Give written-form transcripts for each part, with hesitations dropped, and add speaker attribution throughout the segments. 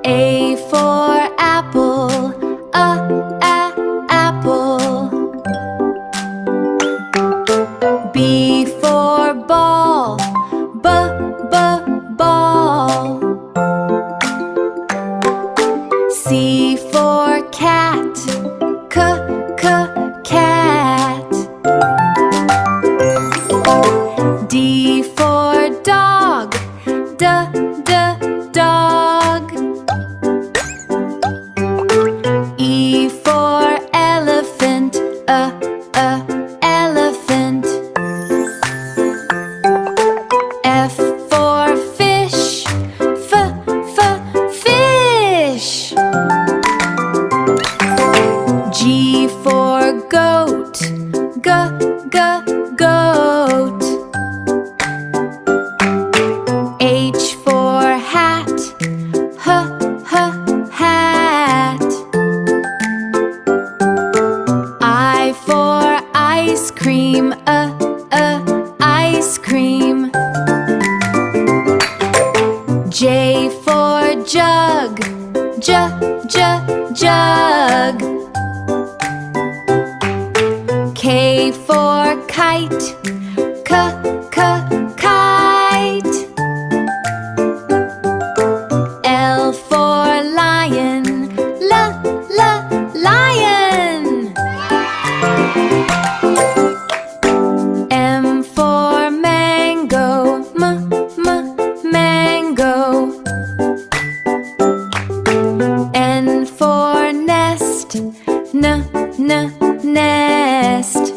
Speaker 1: A for apple, apple. B for ball, ball. C for cat, cat. D for dog, dog. E for elephant, elephant. F for fish, fish. G for goat, goat. H for hat, hat. I for ice cream, ice cream. J for jug, jug. K for kite, kite. L for lion, lion. M for mango, mango. N for nest, nest.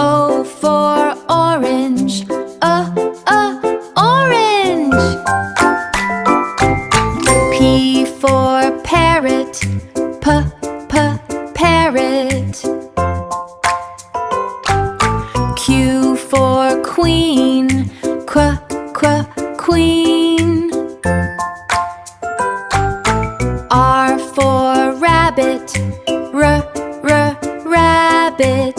Speaker 1: O for orange, orange. P for parrot, parrot. Q for queen, queen. R for rabbit, rabbit.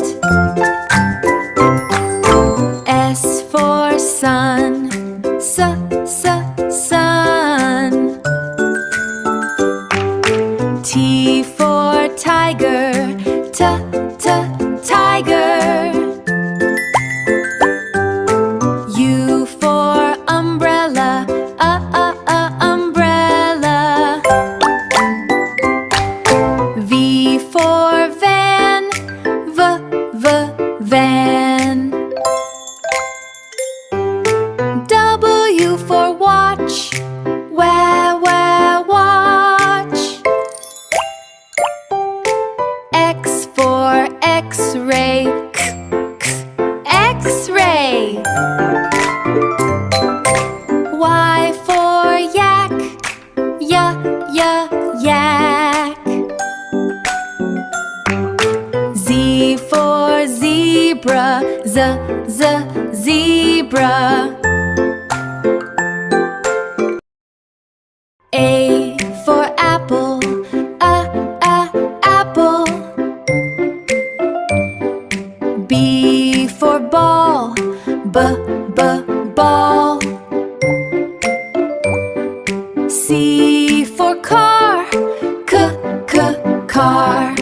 Speaker 1: S for sun, sun. T for tiger, tiger. U for umbrella, umbrella. V for van, van. W for watch, watch. X for x-ray, x-ray. Y for yak, yak. Z for zebra, zebra. A for apple, apple. B for ball, ball. C for car, car.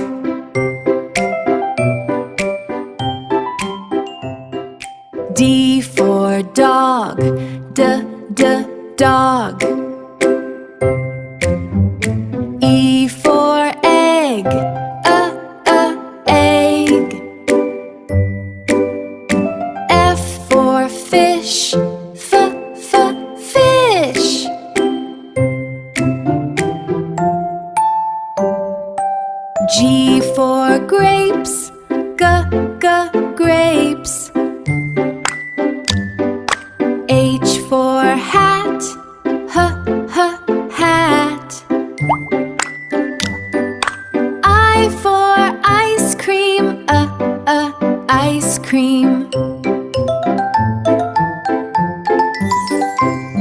Speaker 1: D for dog, dog. E for egg, egg. F for fish, fish. G for grapes, grapes. H for hat, hat. I for ice cream, ice cream.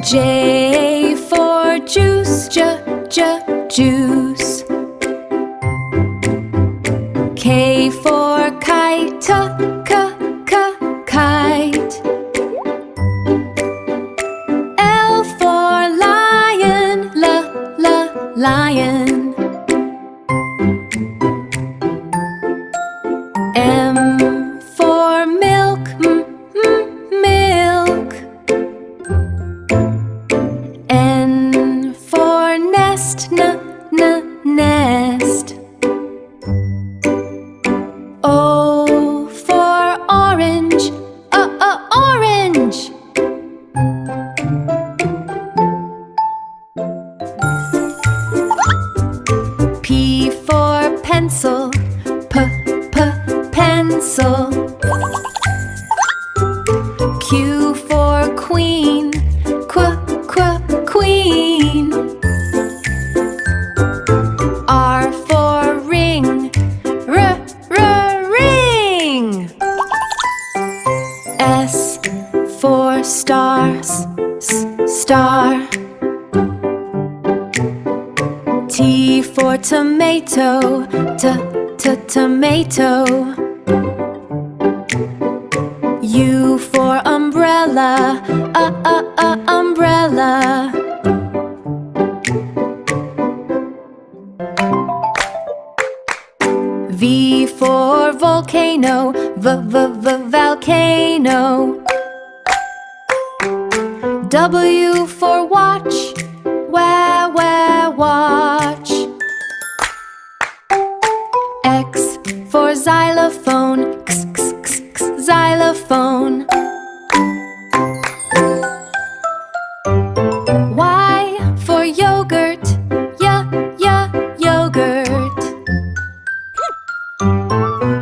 Speaker 1: J for juice, juice. K for kite, kite. star, star. T for tomato, tomato. U for umbrella, umbrella. V for volcano, volcano. W for watch, watch. X for xylophone, xylophone. Y for yogurt, yogurt.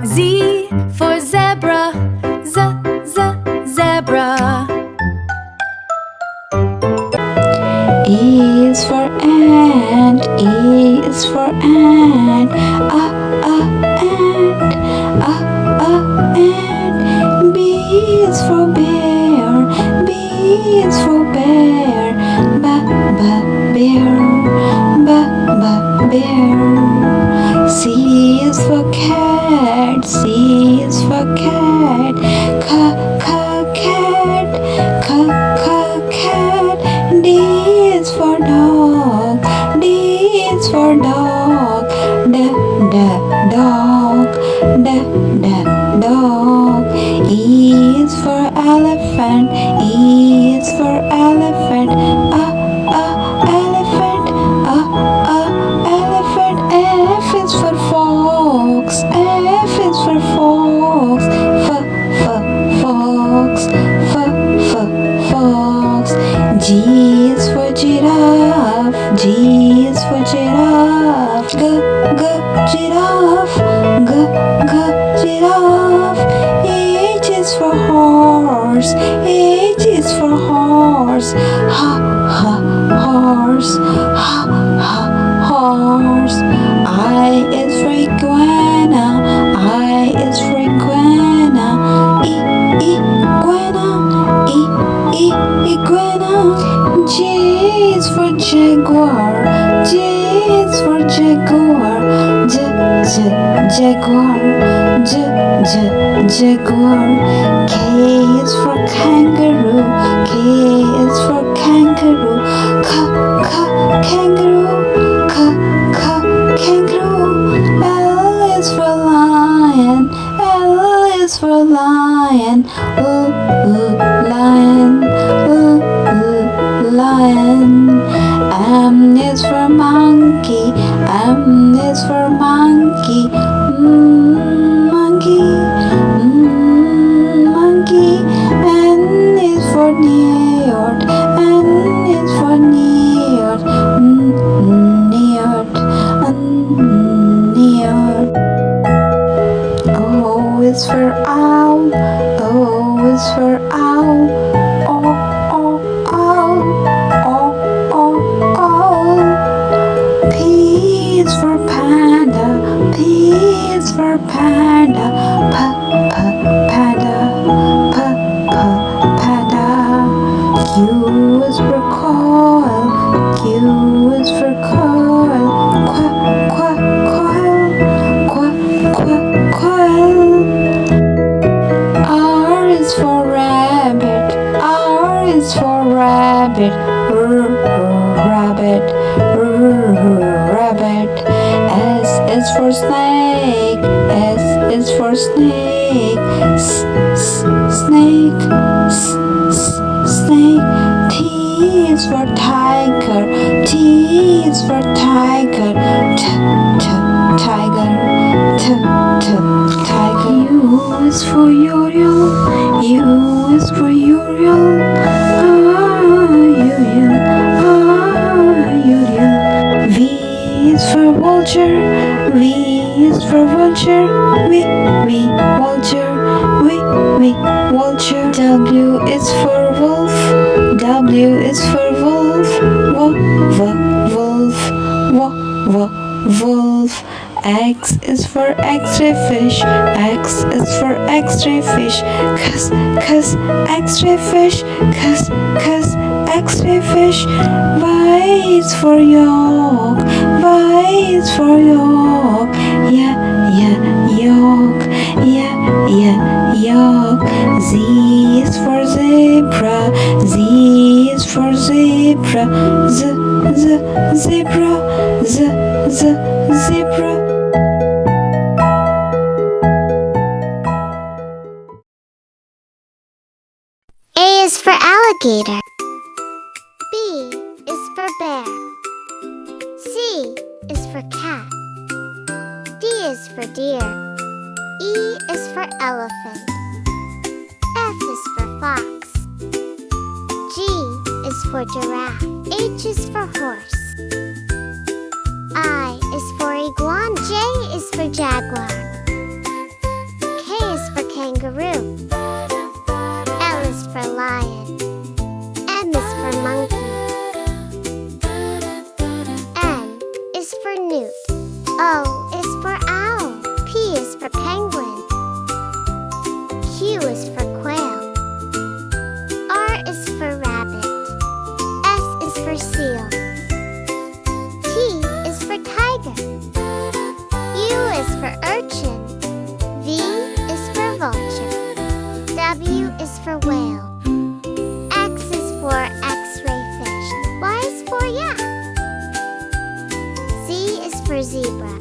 Speaker 1: Z for zebra, zebra.
Speaker 2: E is for ant, E is for ant. Ant. B is for bear, B is for bear. Bear. C is for cat, C is for cat. Cat. D is for dog, D is for dog. Dog. E is for elephant, E is for elephant. Elephant. F is for fox, F is for fox. Fox. G is for giraffe, G is for giraffe. Giraffe. H is for horse, H is for horse. Horse. I is for iguana, I is for iguana. Iguana. J is for jaguar, J is for jaguar. Jaguar. K is for kangaroo, K is for kangaroo. Kangaroo. L is for lion, L is for lion. Lion. M is for monkey, M is for monkey. Monkey. N is for newt, N is for newt. O is for owl, O is for owl. P is for panda, P is for panda. Panda. Q is for coil, Q is for coil. Coil. R is for rabbit, R is for rabbit. Rabbit. S is for snake, S is for snake. Snake. T is for tiger, T is for tiger. Tiger. U is for Uriel, U is for Uriel. Uriel. V is for vulture, V is for vulture. Vulture. W is for wolf, W is for wolf. wolf. X is for X-ray fish. X is for X-ray fish. Cuz X-ray fish. Cuz X-ray fish. Y is for yolk. Y is for yolk. Yolk. Yolk. Z is for zebra. Z is for zebra. Zebra. Zebra.
Speaker 3: A is for alligator. B is for bear. C is for cat. D is for deer. E is for elephant. F is for fox. G is for giraffe. H is for horse. I is for iguana. J is for jaguar. K is for kangaroo. L is for lion. M is for monkey. N is for newt. O is for owl. P is for penguin. Q is for quail. R is for rabbit. S is for seal. T is for tiger. U is for urchin. V is for vulture. W is for whale. X is for X-ray fish. Y is for yak. Z is for zebra.